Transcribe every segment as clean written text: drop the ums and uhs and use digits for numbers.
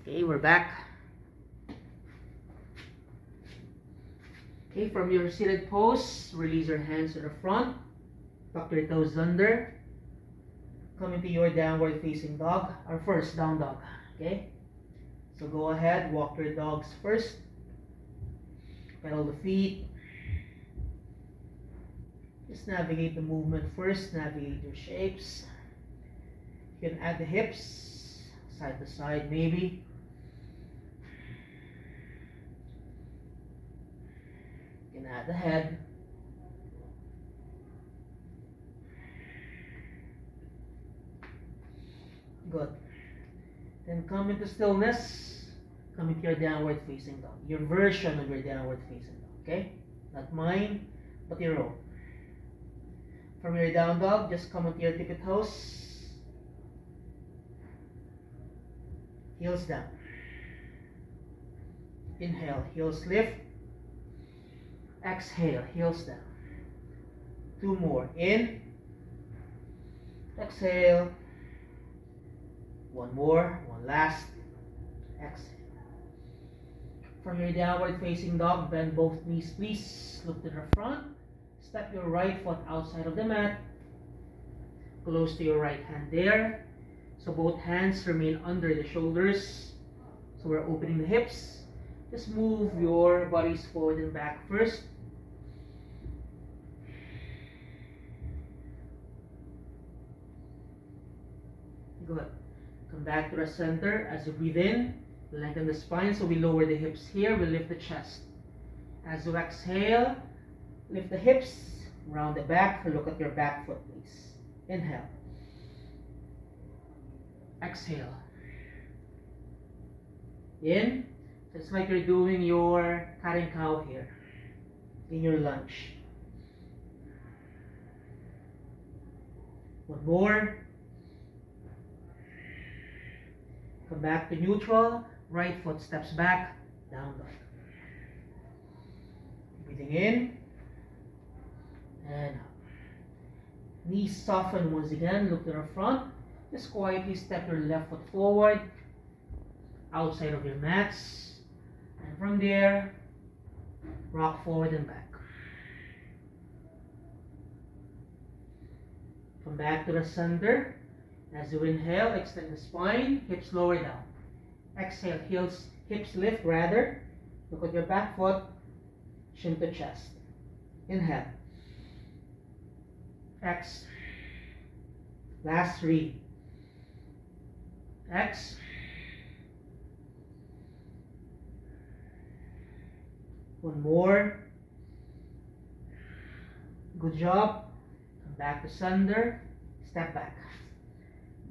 Okay, we're back. Okay, from your seated pose, release your hands to the front, tuck your toes under, come into your downward facing dog, our first down dog. Okay, so go ahead, walk your dogs first, pedal the feet, just navigate the movement first, navigate your shapes. You can add the hips, side to side maybe. You can add the head. Good. Then come into stillness. Come into your downward facing dog. Your version of your downward facing dog. Okay? Not mine, but your own. From your down dog, just come into your tippy toes. Heels down. Inhale, heels lift. Exhale, heels down. 2 more. In. Exhale. 1 more. 1 last. Exhale. From your downward facing dog, bend both knees please. Look to the front. Step your right foot outside of the mat. Close to your right hand there. So both hands remain under the shoulders. So we're opening the hips. Just move your bodies forward and back first. Good. Come back to the center. As you breathe in, lengthen the spine. So we lower the hips here. We lift the chest. As you exhale, lift the hips. Round the back. Look at your back foot, please. Inhale. Exhale. In. So it's like you're doing your cat and cow here in your lunge. 1 more. Come back to neutral. Right foot steps back. Down dog. Breathing in. And out. Knees soften once again. Look to the front. Just quietly step your left foot forward. Outside of your mats. And from there, rock forward and back. Come back to the center. As you inhale, extend the spine, hips lower down. Exhale, hips lift rather. Look at your back foot, chin to chest. Inhale. X. Last 3. X. One more. Good job. Come back to center. Step back.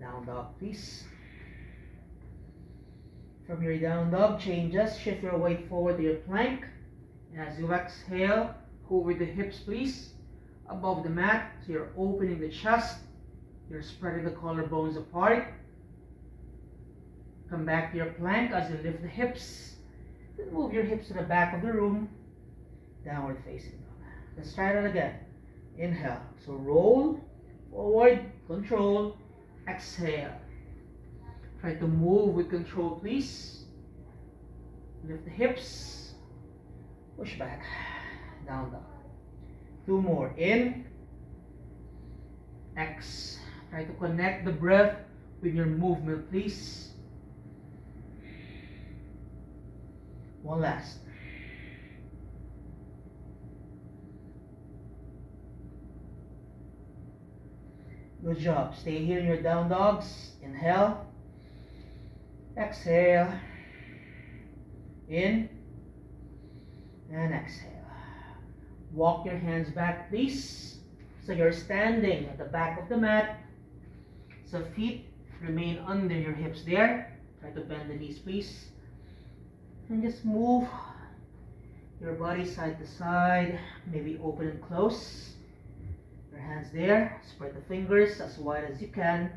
Down dog, please. From your down dog, changes. Shift your weight forward to your plank. As you exhale, hover the hips, please, above the mat. So you're opening the chest. You're spreading the collarbones apart. Come back to your plank as you lift the hips. Then move your hips to the back of the room. Downward facing dog. Let's try that again. Inhale. So roll forward, control. Exhale. Try to move with control, please. Lift the hips. Push back. Down dog. 2 more. In. X. Try to connect the breath with your movement, please. 1 last. Good job. Stay here in your down dogs. Inhale. Exhale. In. And exhale. Walk your hands back, please. So you're standing at the back of the mat. So feet remain under your hips there. Try to bend the knees, please. And just move your body side to side. Maybe open and close. Your hands there. Spread the fingers as wide as you can.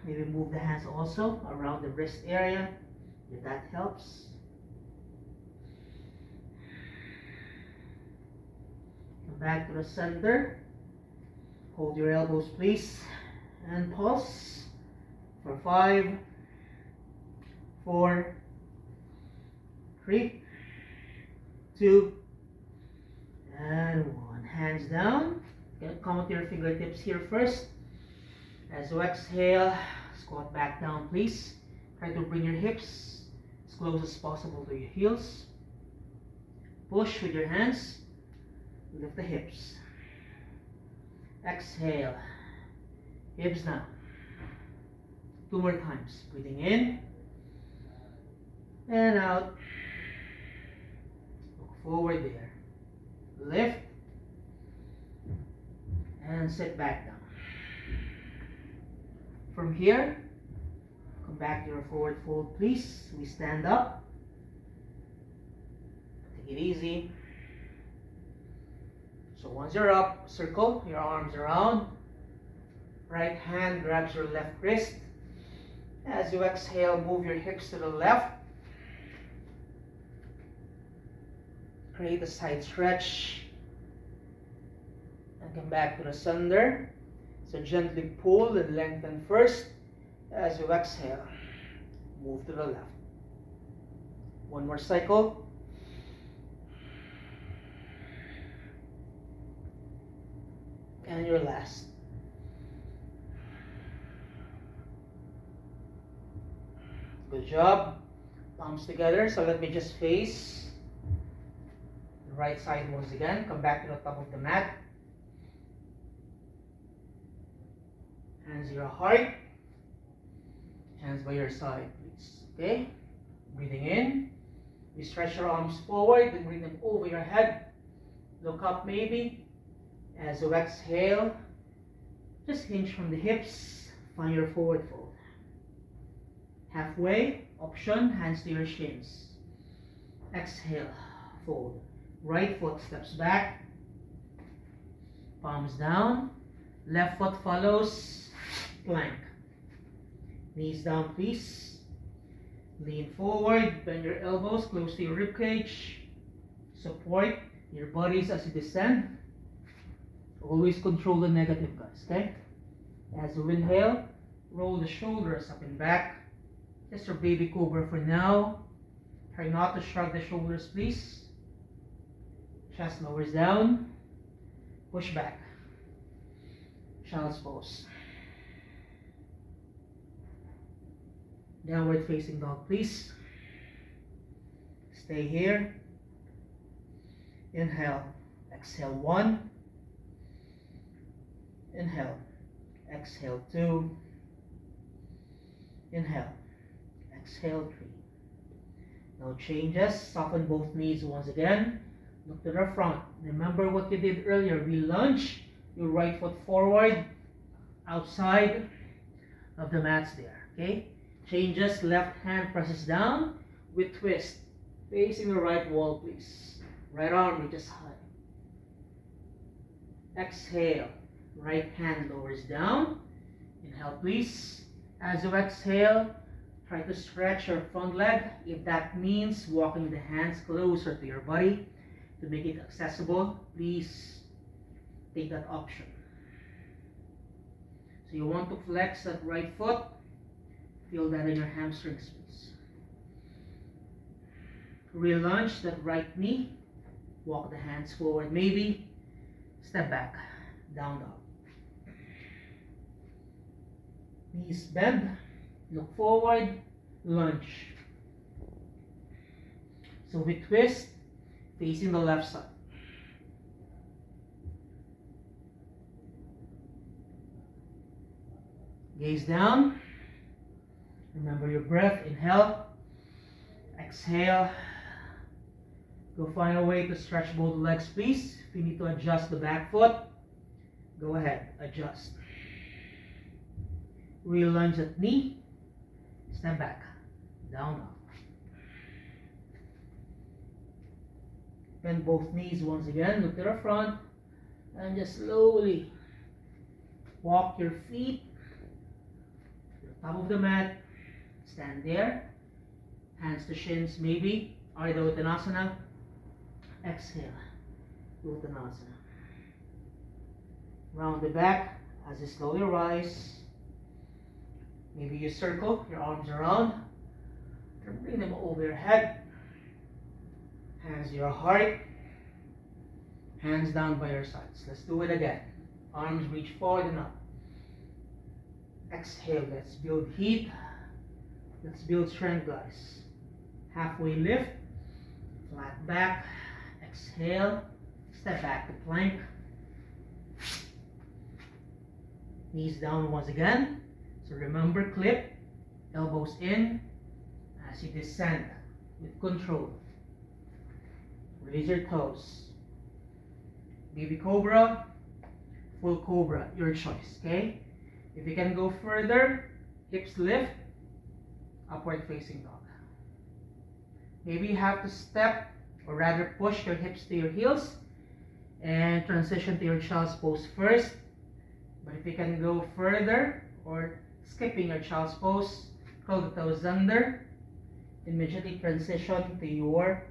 Maybe move the hands also around the wrist area, if that helps. Come back to the center. Hold your elbows, please. And pulse for 5, 4, 3, 2, and 1. Hands down. Count your fingertips here first. As you exhale, squat back down, please. Try to bring your hips as close as possible to your heels. Push with your hands. Lift the hips. Exhale. Hips down. 2 more times. Breathing in and out. Look forward there. Lift and sit back down. From here, come back to your forward fold, please. We stand up. Take it easy. So once you're up, circle your arms around. Right hand grabs your left wrist. As you exhale, move your hips to the left. Create a side stretch. And come back to the center. So gently pull and lengthen first. As you exhale, move to the left. One more cycle. And your last. Good job. Palms together. So let me just face the right side once again. Come back to the top of the mat. Hands to your heart. Hands by your side, please. Okay? Breathing in. You stretch your arms forward and bring them over your head. Look up maybe. As you exhale, just hinge from the hips. Find your forward fold. Halfway, option, hands to your shins. Exhale, fold. Right foot steps back. Palms down. Left foot follows. Plank. Knees down, please. Lean forward. Bend your elbows close to your rib cage. Support your bodies as you descend. Always control the negative, guys, okay? As you inhale, roll the shoulders up and back. Just your baby cobra for now. Try not to shrug the shoulders, please. Chest lowers down. Push back. Child's pose. Downward facing dog, please. Stay here. Inhale. Exhale 1. Inhale. Exhale 2. Inhale. Exhale 3. Now changes. Soften both knees once again. Look to the front. Remember what you did earlier. We lunge. Your right foot forward. Outside of the mats there. Okay? Changes. Left hand presses down with twist. Facing the right wall, please. Right arm reaches high. Exhale. Right hand lowers down. Inhale, please. As you exhale, try to stretch your front leg. If that means walking the hands closer to your body to make it accessible, please take that option. So you want to flex that right foot. Feel that in your hamstrings, please. Relunge that right knee. Walk the hands forward, maybe. Step back. Down dog. Knees bend, look forward, lunge. So we twist, facing the left side. Gaze down. Remember your breath. Inhale, exhale. Go find a way to stretch both legs, please. If you need to adjust the back foot, go ahead, adjust. Re-lunge at knee, step back, down dog. Bend both knees once again, look to the front, and just slowly walk your feet to the top of the mat. Stand there, hands to shins maybe, Ardha Uttanasana. Exhale, Uttanasana. Round the back as you slowly rise. Maybe you circle your arms around. Bring them over your head. Hands to your heart. Hands down by your sides. Let's do it again. Arms reach forward and up. Exhale. Let's build heat. Let's build strength, guys. Halfway lift. Flat back. Exhale. Step back to plank. Knees down once again. So remember, clip. Elbows in as you descend with control. Raise your toes. Baby cobra, full cobra, your choice, okay? If you can go further, hips lift, upward facing dog. Maybe you have to step, or rather push your hips to your heels and transition to your child's pose first. But if you can go further, or skipping your child's pose, curl the toes under, immediately transition to your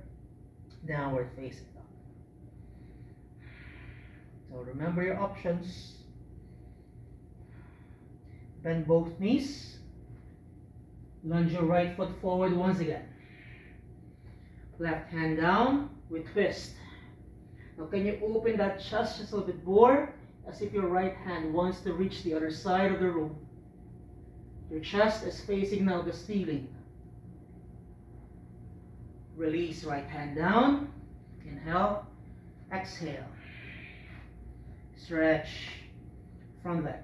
downward facing dog. So remember your options. Bend both knees. Lunge your right foot forward once again. Left hand down with twist. Now can you open that chest just a little bit more, as if your right hand wants to reach the other side of the room. Your chest is facing now the ceiling. Release right hand down. Inhale. Exhale. Stretch front leg.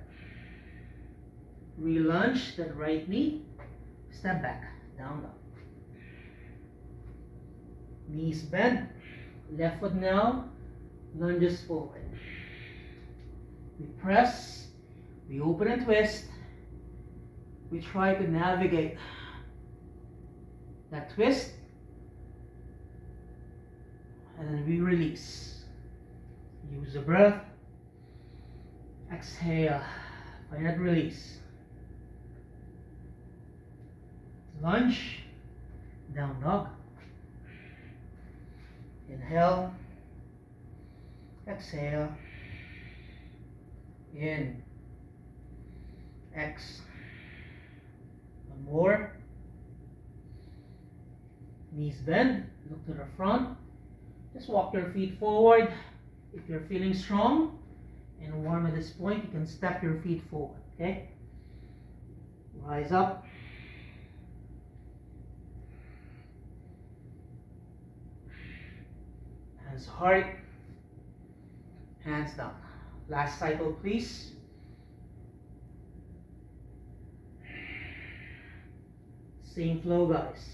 Re-lunge that right knee. Step back. Down dog. Knees bend. Left foot now lunges forward. We press. We open and twist. We try to navigate that twist. And then we release. Use the breath. Exhale. Find that release. Lunge. Down dog. Inhale. Exhale. In. X. One more. Knees bend. Look to the front. Just walk your feet forward. If you're feeling strong and warm at this point, you can step your feet forward, okay? Rise up. Hands hard. Hands down. Last cycle, please. Same flow, guys.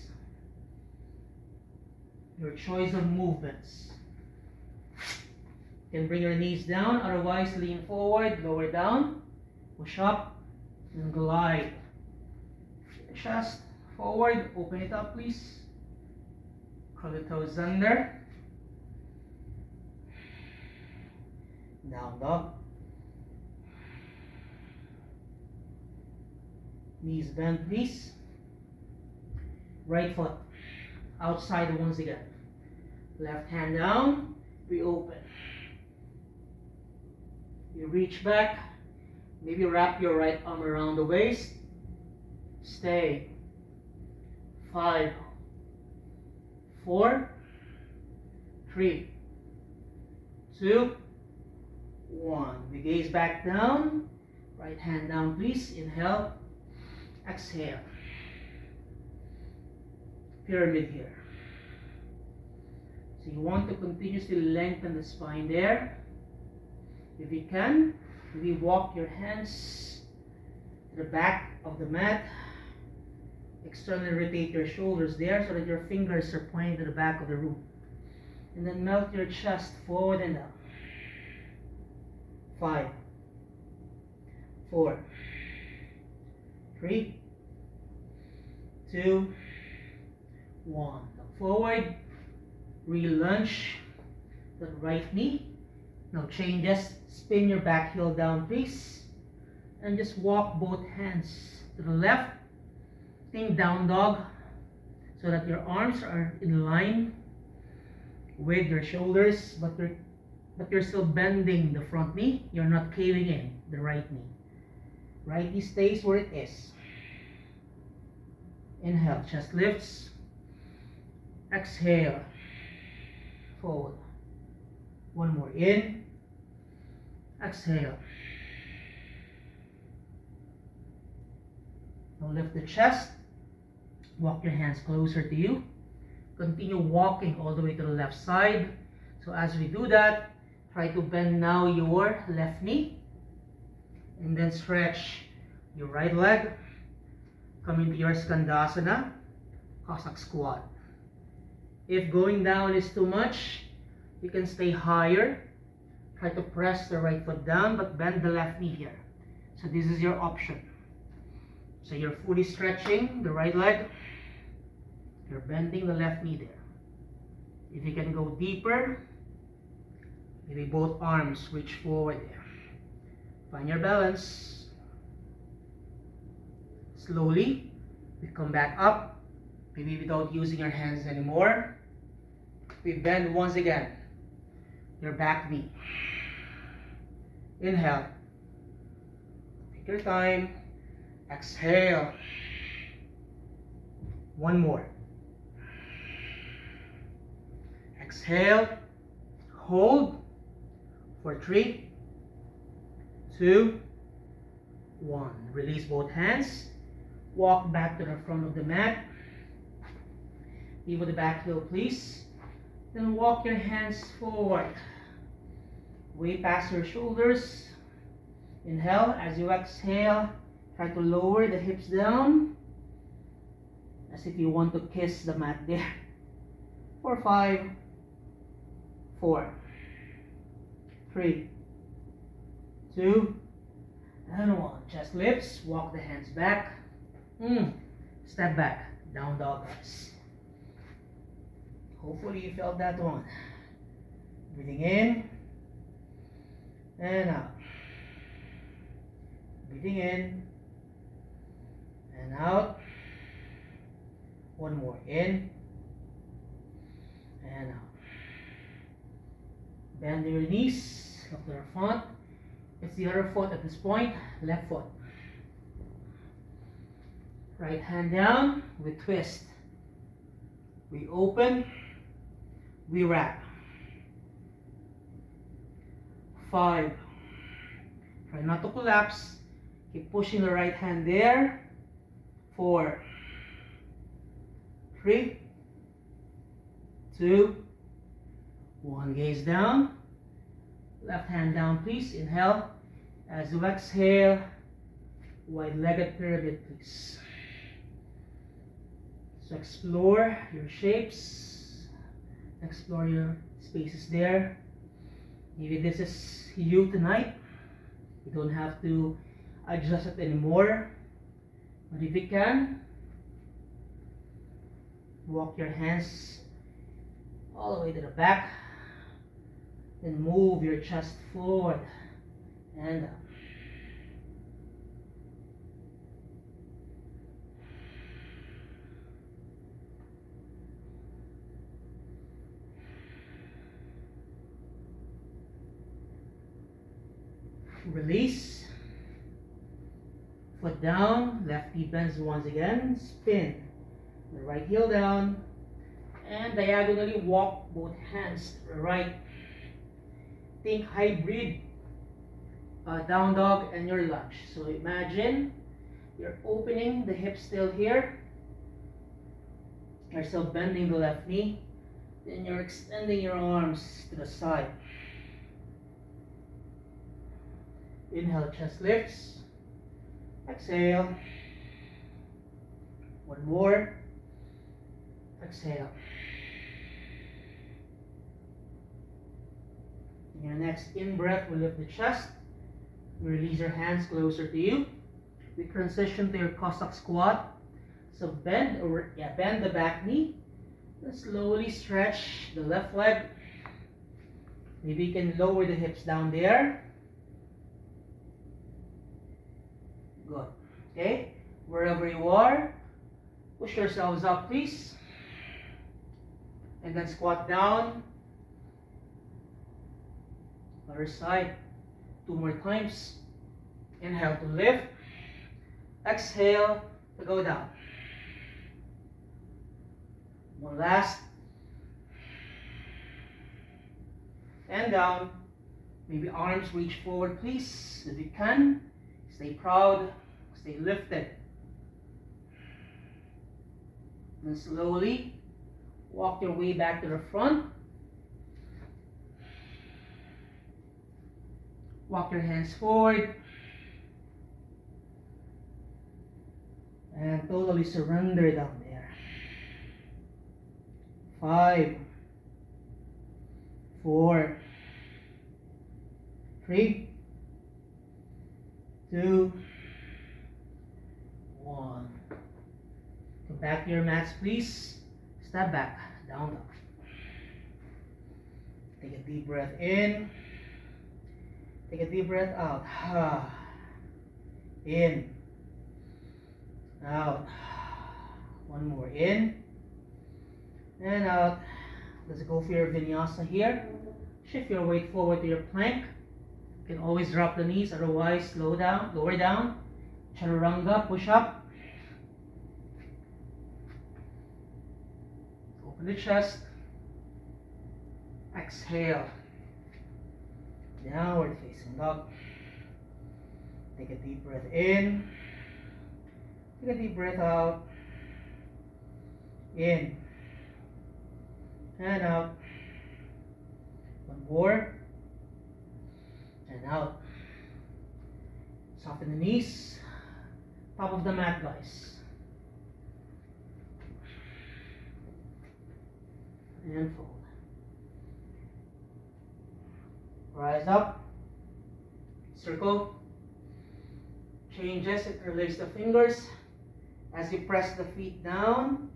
Your choice of movements. You can bring your knees down, otherwise lean forward, lower down, push up, and glide. Chest forward, open it up please. Curl the toes under. Down dog. Knees bent please. Right foot outside once again. Left hand down, we open. You reach back, maybe wrap your right arm around the waist. Stay. 5, 4, 3, 2, 1. We gaze back down. Right hand down please. Inhale. Exhale. Pyramid here. So you want to continuously lengthen the spine there. If you can, maybe walk your hands to the back of the mat. Externally rotate your shoulders there so that your fingers are pointing to the back of the room. And then melt your chest forward and down. 5, 4, 3, 2, 1. Look forward. Re-lunge the right knee. Now changes. Spin your back heel down please. And just walk both hands to the left. Think down dog so that your arms are in line with your shoulders, but you're still bending the front knee. You're not caving in the right knee. Right knee stays where it is. Inhale, chest lifts. Exhale, fold. One more in. Exhale. Now lift the chest. Walk your hands closer to you. Continue walking all the way to the left side. So as we do that, try to bend now your left knee. And then stretch your right leg. Come into your Skandasana, Cossack squat. If going down is too much, you can stay higher. Try to press the right foot down, but bend the left knee here. So this is your option. So you're fully stretching the right leg. You're bending the left knee there. If you can go deeper, maybe both arms reach forward there. Find your balance. Slowly, we come back up. Maybe without using your hands anymore. We bend once again your back knee. Inhale. Take your time. Exhale. One more. Exhale. Hold for 3, 2, 1. Release both hands. Walk back to the front of the mat. Leave with the back heel, please. Then walk your hands forward. Way past your shoulders. Inhale. As you exhale, try to lower the hips down. As if you want to kiss the mat there. For 5, 4, 3, 2, and 1. Chest lifts. Walk the hands back. Step back. Down dog, guys. Hopefully you felt that one. Breathing in and out. Breathing in and out. One more in and out. Bend your knees, look to the front. It's the other foot at this point, left foot. Right hand down, we twist. We open, we wrap. 5. Try not to collapse. Keep pushing the right hand there. 4, 3, 2, 1. Gaze down. Left hand down, please. Inhale. As you exhale, wide-legged pyramid, please. So explore your shapes. Explore your spaces there. Maybe this is you tonight. You don't have to adjust it anymore. But if you can, walk your hands all the way to the back. Then move your chest forward and up. Release. Foot down, left knee bends once again. Spin. The right heel down. And diagonally walk both hands to the right. Think hybrid. Down dog and your lunge. So imagine you're opening the hips still here. You're still bending the left knee. Then you're extending your arms to the side. Inhale, chest lifts. Exhale. One more. Exhale. In your next in-breath, we lift the chest. We release your hands closer to you. We transition to your Cossack squat. So bend the back knee. Then slowly stretch the left leg. Maybe you can lower the hips down there. Good. Okay. Wherever you are, push yourselves up, please. And then squat down. Other side. 2 more times. Inhale to lift. Exhale to go down. One last. And down. Maybe arms reach forward, please, if you can. Stay proud, stay lifted. And slowly walk your way back to the front. Walk your hands forward. And totally surrender down there. 5, 4, 3, 2, 1. Come back to your mats, please. Step back, down, down. Take a deep breath in. Take a deep breath out. In. Out. One more in. And out. Let's go for your vinyasa here. Shift your weight forward to your plank. You can always drop the knees, otherwise slow down, lower down. Chaturanga, push up. Open the chest. Exhale. Downward facing dog. Take a deep breath in. Take a deep breath out. In. And out. One more. And out. Soften the knees. Top of the mat, guys. And fold. Rise up. Circle. Changes. Interlace the fingers. As you press the feet down,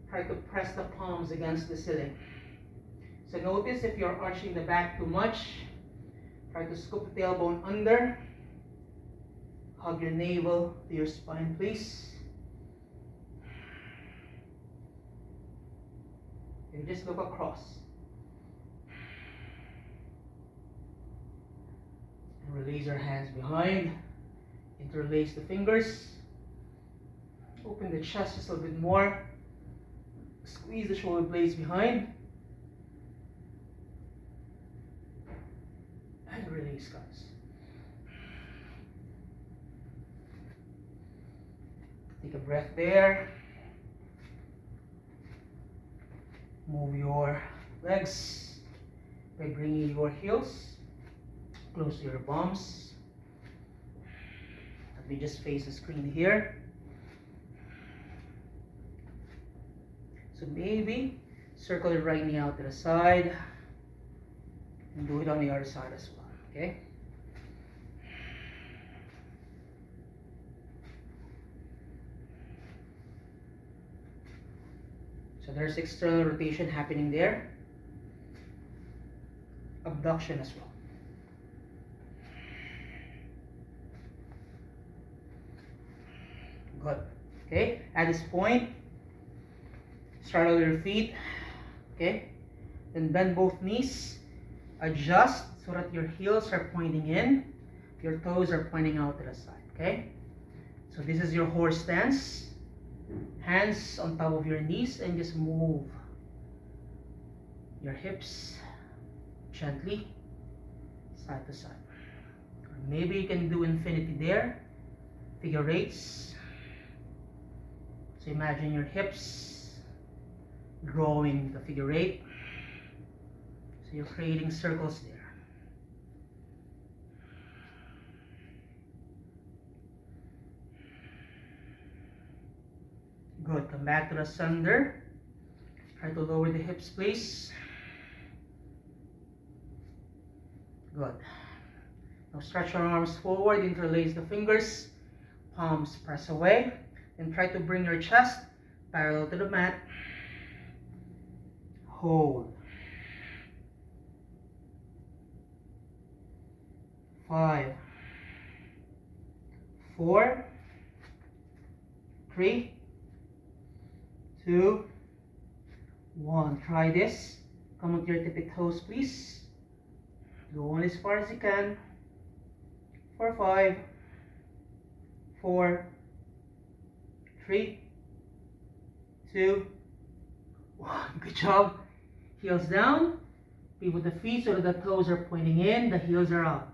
try to press the palms against the ceiling. So notice if you're arching the back too much, try to scoop the tailbone under. Hug your navel to your spine, please. And just look across. And release your hands behind. Interlace the fingers. Open the chest just a little bit more. Squeeze the shoulder blades behind. And release, guys. Take a breath there. Move your legs by bringing your heels close to your bums. Let me just face the screen here. So maybe circle your right knee out to the side and do it on the other side as well, okay? So there's external rotation happening there. Abduction as well. Good. Okay, at this point, straddle your feet. Okay, then bend both knees. Adjust so that your heels are pointing in. Your toes are pointing out to the side. Okay, so this is your horse stance. Hands on top of your knees and just move your hips gently side to side. Or maybe you can do infinity there, figure eights. So imagine your hips drawing the figure eight. So you're creating circles there. Good. Come back to the center. Try to lower the hips, please. Good. Now stretch your arms forward, interlace the fingers, palms press away, and try to bring your chest parallel to the mat. Hold. 5, 4, 3, 2, 1. Try this. Come with your tippy toes, please. Go on as far as you can. For 5, 4, 3, 2, Good job. Heels down. Feet with the feet so that the toes are pointing in, the heels are out.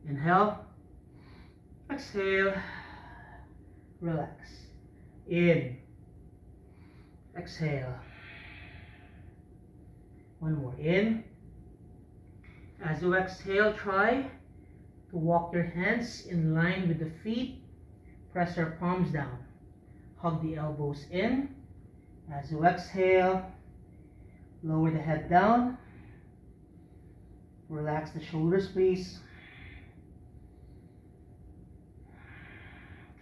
Inhale. Exhale. Relax. In. Exhale. One more. In. As you exhale, try to walk your hands in line with the feet. Press your palms down. Hug the elbows in. As you exhale, lower the head down. Relax the shoulders, please.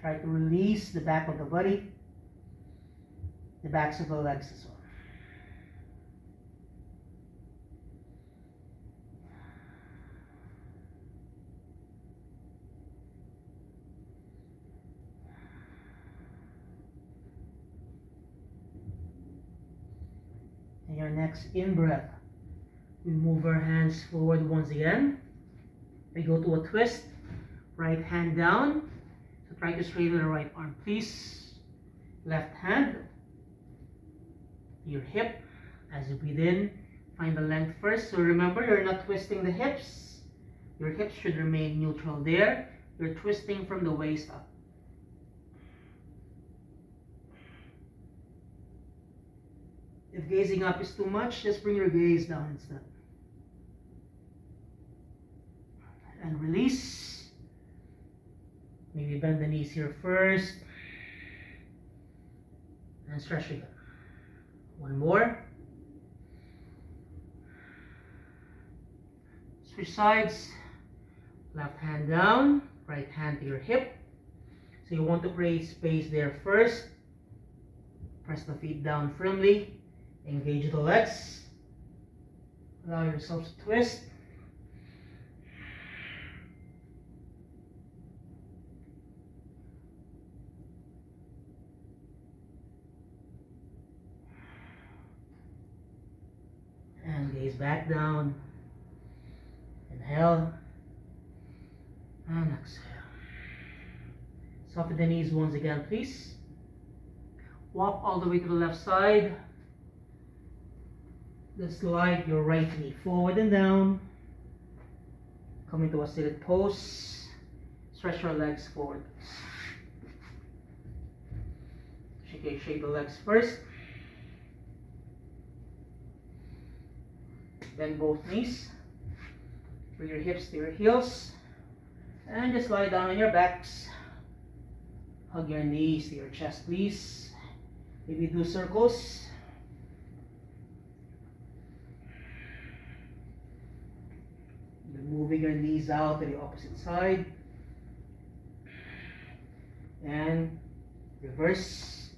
Try to release the back of the body, the backs of the legs as well. And your next in-breath, we move our hands forward once again. We go to a twist, right hand down. So try to straighten the right arm, please. Left hand, your hip. As you breathe in, find the length first. So remember, you're not twisting the hips. Your hips should remain neutral there. You're twisting from the waist up. If gazing up is too much, just bring your gaze down instead. And release. Maybe bend the knees here first. And stretch again. One more. Switch sides. Left hand down, right hand to your hip. So you want to create space there first. Press the feet down firmly. Engage the legs. Allow yourself to twist. And gaze back down. Inhale. And exhale. Soften the knees once again, please. Walk all the way to the left side. Then slide your right knee forward and down. Come into a seated pose. Stretch your legs forward. Shake the legs first. Bend both knees. Bring your hips to your heels. And just lie down on your backs. Hug your knees to your chest, please. Maybe do circles. Then moving your knees out to the opposite side. And reverse.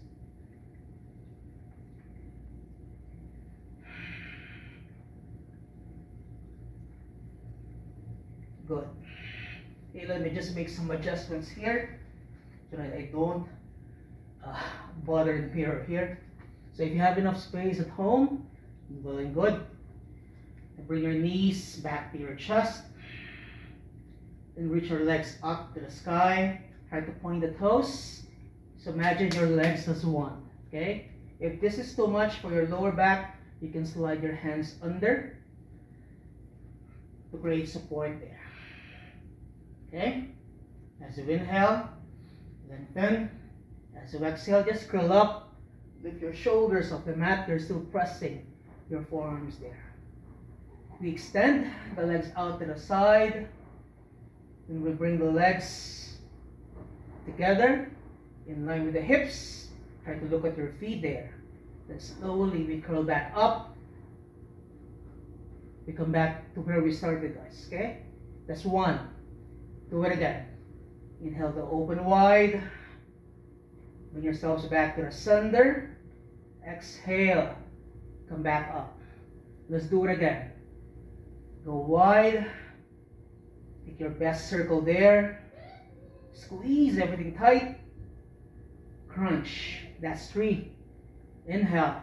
Good. Okay, let me just make some adjustments here so that I don't bother the mirror here. So if you have enough space at home, well and good. Bring your knees back to your chest. Then reach your legs up to the sky. Try to point the toes. So imagine your legs as one. Okay? If this is too much for your lower back, you can slide your hands under to create support there. Okay? As you inhale, lengthen. As you exhale, just curl up. Lift your shoulders off the mat. You're still pressing your forearms there. We extend the legs out to the side. Then we bring the legs together in line with the hips. Try to look at your feet there. Then slowly we curl back up. We come back to where we started, guys. Okay? That's one. Do it again. Inhale to open wide. Bring yourselves back to the center. Exhale. Come back up. Let's do it again. Go wide. Take your best circle there. Squeeze everything tight. Crunch. That's 3. Inhale.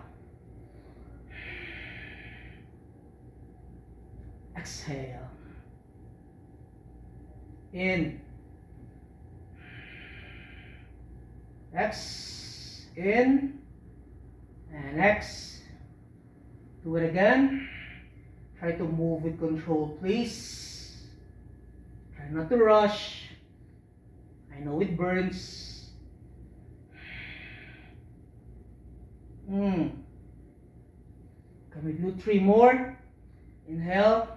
Exhale. In. X. In. And X. Do it again. Try to move with control, please. Try not to rush. I know it burns. Can we do 3 more? Inhale.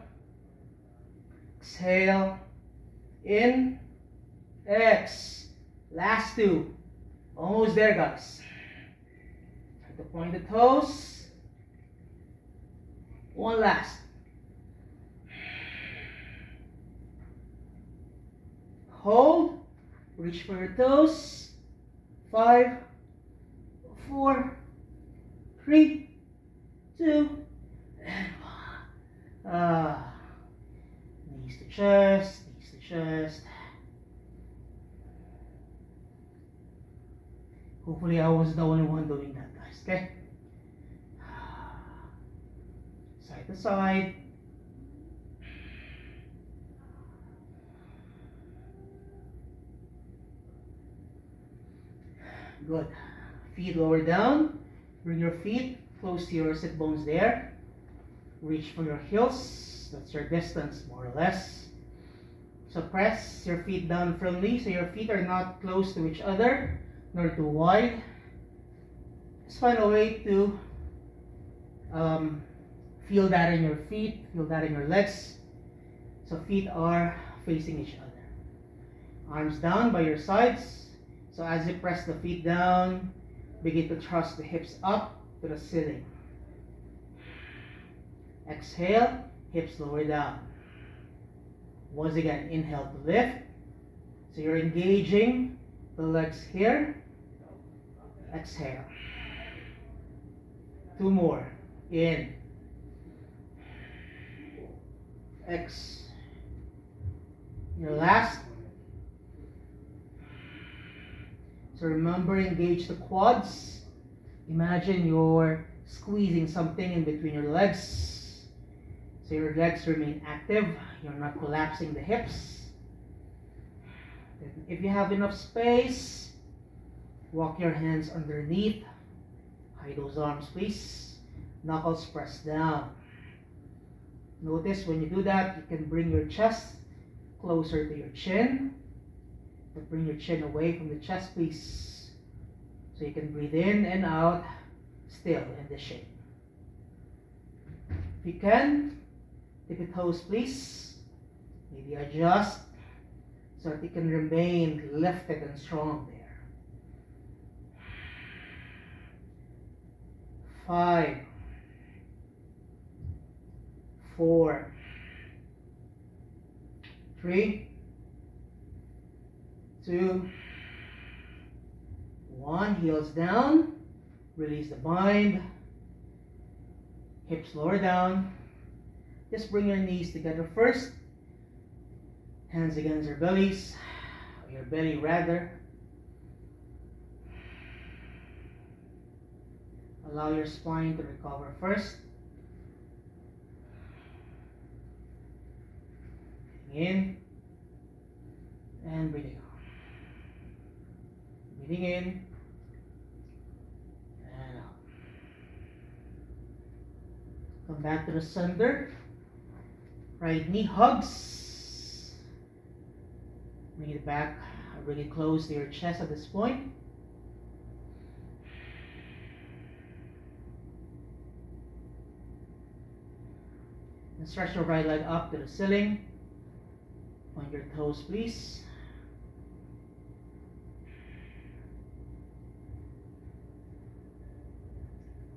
Exhale. In. X. Last 2. Almost there, guys. Try to point the toes. 1 last. Hold. Reach for your toes. 5, 4, 3, 2, and 1. Knees to chest, knees to chest. Hopefully I was the only one doing that, guys, okay? Side to side. Good. Feet lower down. Bring your feet close to your sit bones there. Reach for your heels. That's your distance, more or less. So press your feet down firmly so your feet are not close to each other, nor too wide. Just find a way to feel that in your feet, feel that in your legs. So feet are facing each other. Arms down by your sides. So as you press the feet down, begin to thrust the hips up to the ceiling. Exhale, hips lower down. Once again, inhale to lift. So you're engaging the legs here. Exhale. 2 more. In. X. Your last. So remember, engage the quads. Imagine you're squeezing something in between your legs. So your legs remain active. You're not collapsing the hips. If you have enough space, walk your hands underneath. Hide those arms, please. Knuckles press down. Notice when you do that, you can bring your chest closer to your chin. But bring your chin away from the chest, please. So you can breathe in and out still in this shape. If you can, tip your toes, please. Maybe adjust so that you can remain lifted and strong there. 5, 4, 3, 2, 1. Heels down. Release the bind. Hips lower down. Just bring your knees together first. Hands against your bellies. Or your belly rather. Allow your spine to recover first. In. And breathing out. Breathing in and out. Come back to the center. Right knee hugs. Bring it back really close to your chest at this point. And stretch your right leg up to the ceiling. Point your toes, please.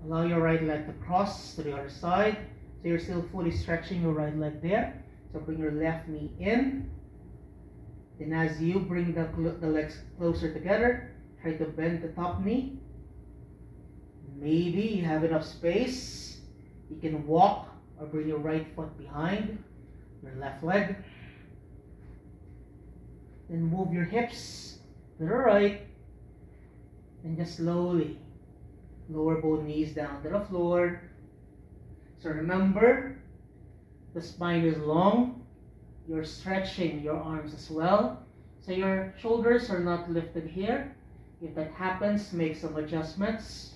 Allow your right leg to cross to the other side. So you're still fully stretching your right leg there. So bring your left knee in. Then as you bring the legs closer together, try to bend the top knee. Maybe you have enough space. You can walk or bring your right foot behind your left leg. Then move your hips to the right. And just slowly lower both knees down to the floor. So remember, the spine is long. You're stretching your arms as well. So your shoulders are not lifted here. If that happens, make some adjustments.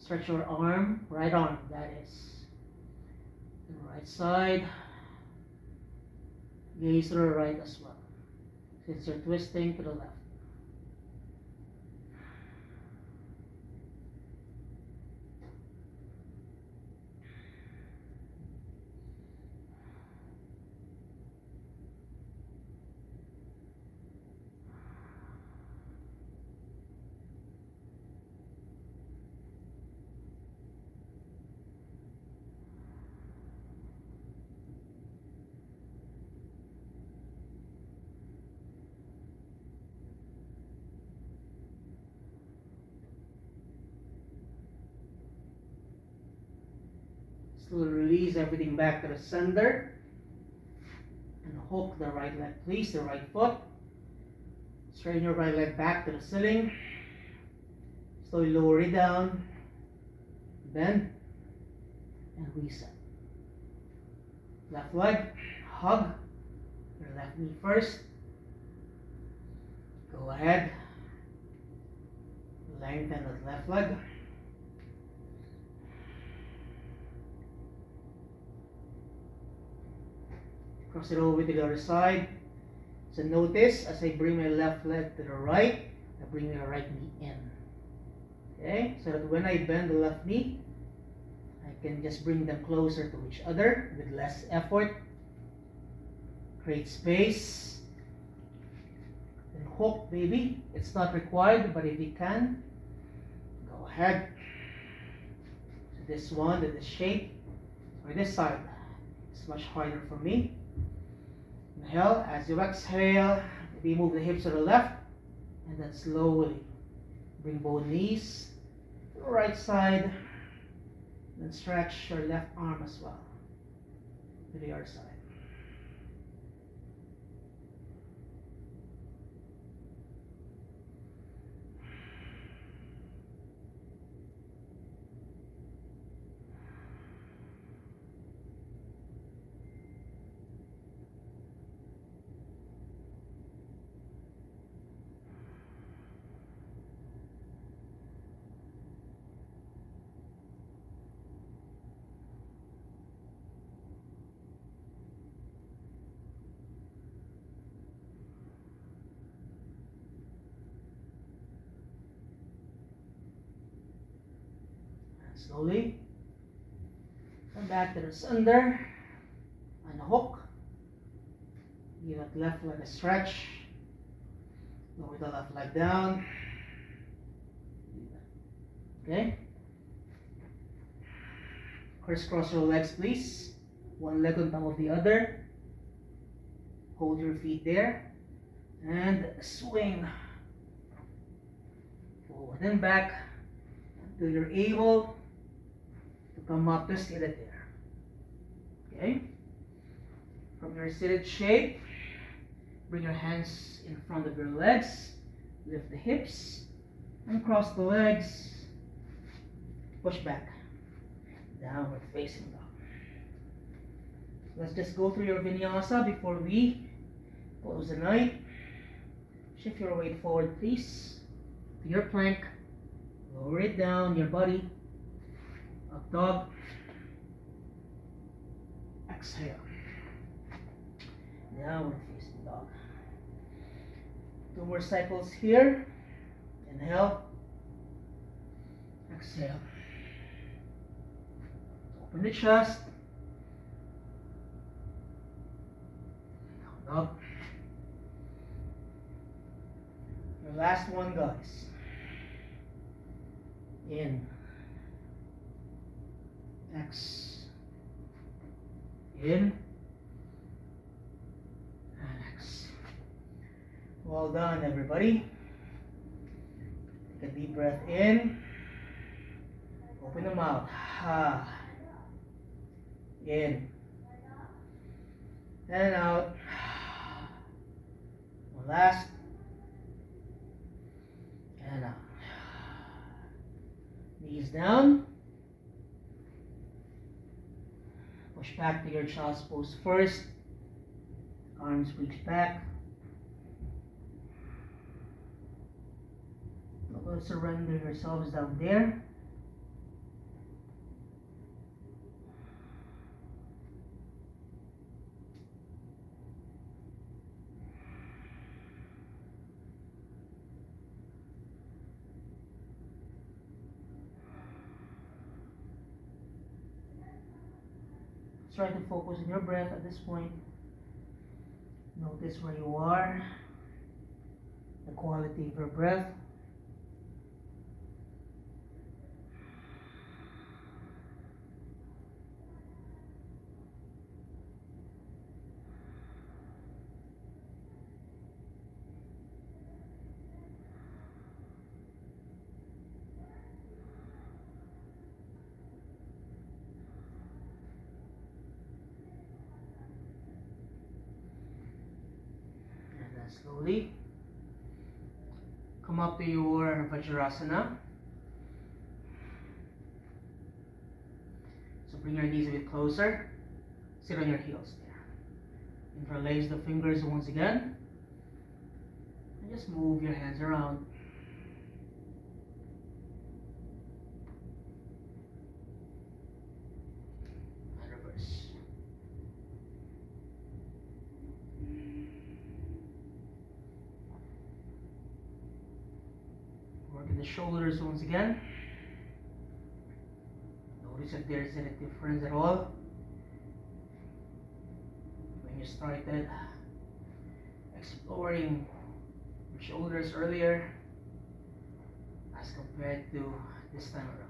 Stretch your arm, right arm, that is. And right side. Gaze to the right as well. Since you're twisting to the left. Slowly release everything back to the center. And hook the right leg, please, the right foot. Straighten your right leg back to the ceiling. Slowly lower it down. Bend. And reset. Left leg, hug your left knee first. Go ahead. Lengthen the left leg. Cross it over to the other side. So notice as I bring my left leg to the right, I bring my right knee in. Okay, so that when I bend the left knee, I can just bring them closer to each other with less effort. Create space. And hook, baby. It's not required, but if you can, go ahead. So this one, this shape, or this side, it's much harder for me. Inhale, as you exhale, maybe move the hips to the left, and then slowly bring both knees to the right side, then stretch your left arm as well to the other side. Slowly come back to the center and hook. Give that left leg a stretch. Lower the left leg down. Okay. Crisscross your legs, please. One leg on top of the other. Hold your feet there and swing forward and back until you're able to come up to seated there. Okay? From your seated shape, bring your hands in front of your legs, lift the hips, and cross the legs. Push back, downward facing dog. Let's just go through your vinyasa before we close the night. Shift your weight forward, please, to your plank. Lower it down, your body. Up dog. Exhale. Downward facing dog. 2 more cycles here. Inhale. Exhale. Open the chest. Down dog. Your last one, guys. In. X. In. And X. Well done, everybody. Take a deep breath in. Open the mouth. Ha. In. And out. One last. And out. Knees down. Push back to your child's pose first. Arms reach back. Surrender yourselves down there. try to focus on your breath at this point. Notice where you are, the quality of your breath. Slowly come up to your Vajrasana. So bring your knees a bit closer. Sit on your heels there. Interlace the fingers once again. And just move your hands around. And reverse. Work in the shoulders once again. Notice if there's any difference at all when you started exploring your shoulders earlier as compared to this time around.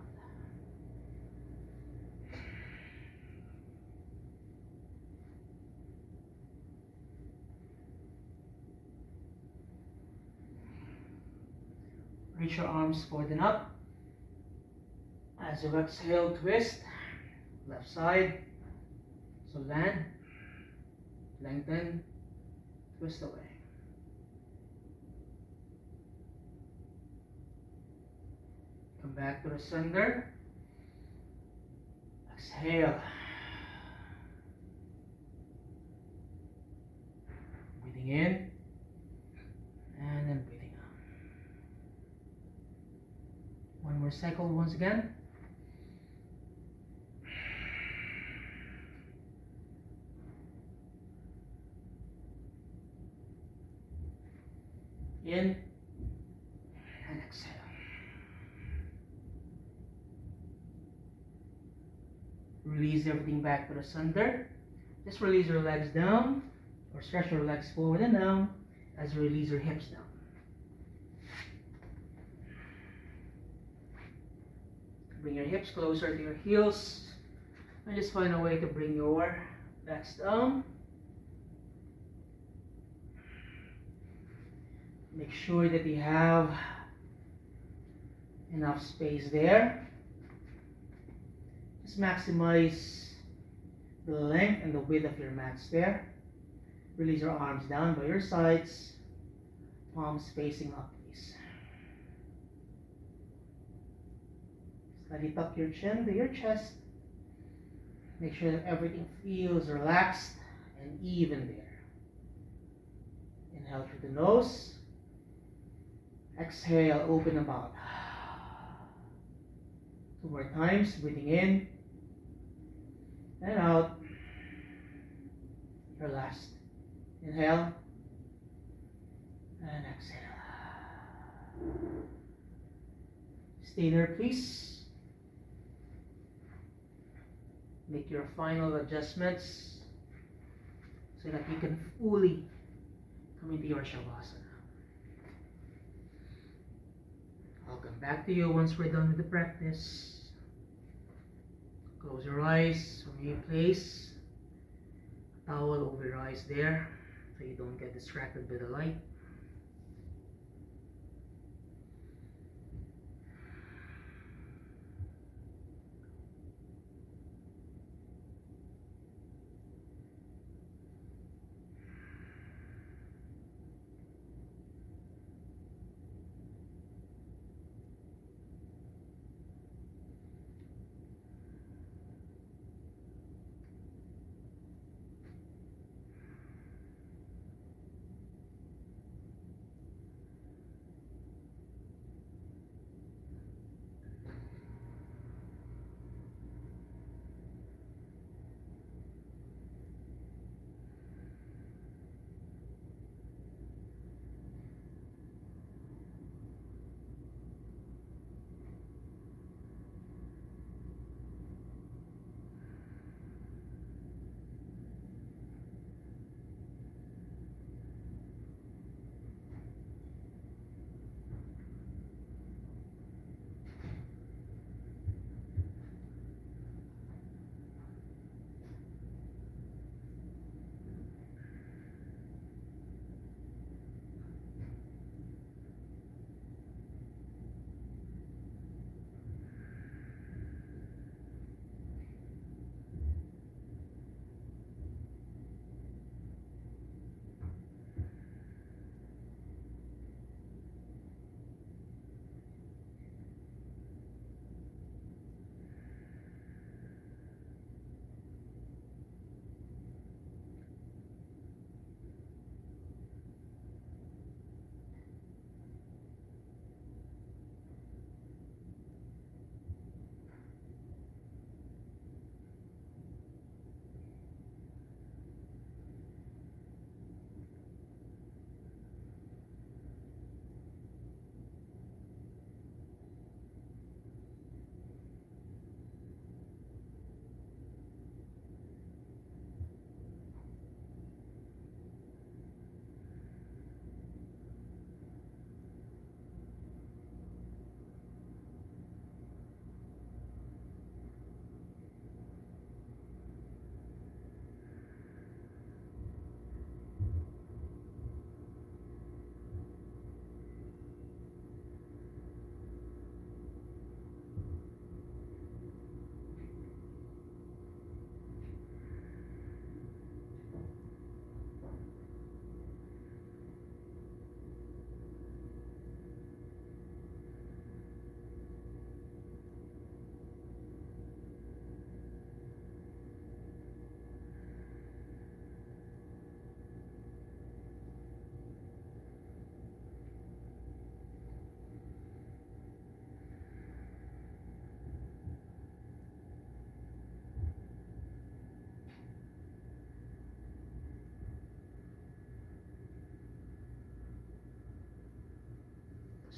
Reach your arms forward and up. As you exhale, twist. Left side. So land. Lengthen. Twist away. Come back to the center. Exhale. Breathing in. And then breathing out. One more cycle once again. In and exhale. Release everything back to the center. Just release your legs down or stretch your legs forward and down as you release your hips down. Bring your hips closer to your heels and just find a way to bring your backs down. Make sure that you have enough space there. Just maximize the length and the width of your mats there. Release your arms down by your sides, palms facing up, please. Slightly tuck your chin to your chest. Make sure that everything feels relaxed and even there. Inhale through the nose. Exhale, open the mouth. 2 more times, breathing in and out. Your last. Inhale and exhale. Stay there, please. Make your final adjustments so that you can fully come into your Shavasana. I'll come back to you once we're done with the practice. Close your eyes when you place a towel over your eyes there so you don't get distracted by the light.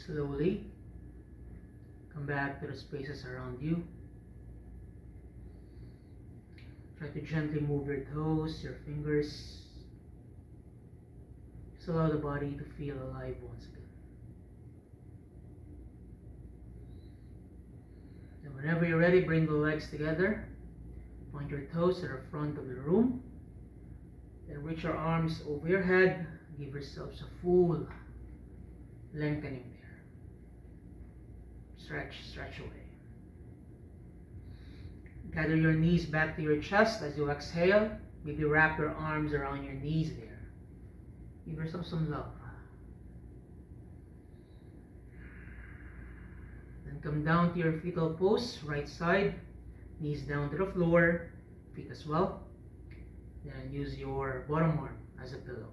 Slowly come back to the spaces around you. Try to gently move your toes, your fingers. Just allow the body to feel alive once again. And whenever you're ready, bring the legs together. Point your toes to the front of the room. Then reach your arms over your head. Give yourselves a full lengthening there. Stretch, stretch away. Gather your knees back to your chest as you exhale. Maybe wrap your arms around your knees there. Give yourself some love. Then come down to your fetal pose, right side. Knees down to the floor, feet as well. Then use your bottom arm as a pillow.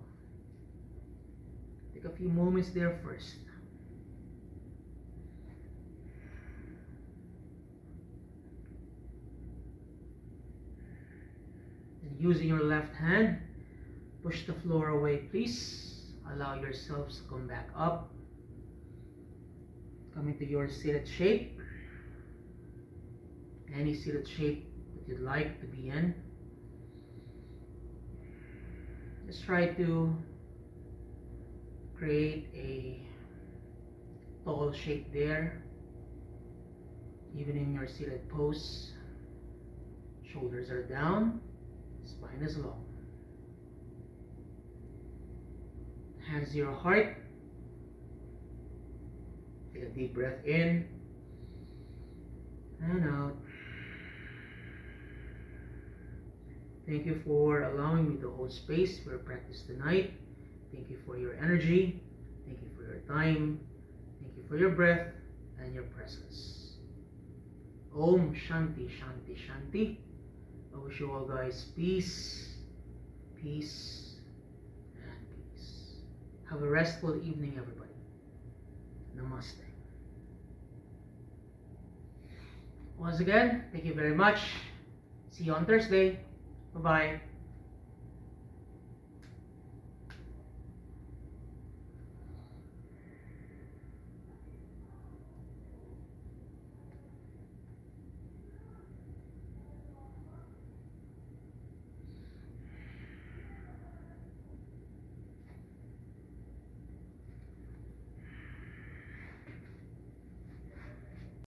Take a few moments there first. And using your left hand, push the floor away, please. Allow yourselves to come back up. Come into your seated shape. Any seated shape that you'd like to be in. Just try to create a tall shape there, even in your seated pose. Shoulders are down, spine is long. Hands to your heart. Take a deep breath in and out. Thank you for allowing me to hold space for your practice tonight. Thank you for your energy. Thank you for your time. Thank you for your breath and your presence. Om Shanti Shanti Shanti. I wish you all guys peace, peace, and peace. Have a restful evening, everybody. Namaste. Once again, thank you very much. See you on Thursday. Bye-bye.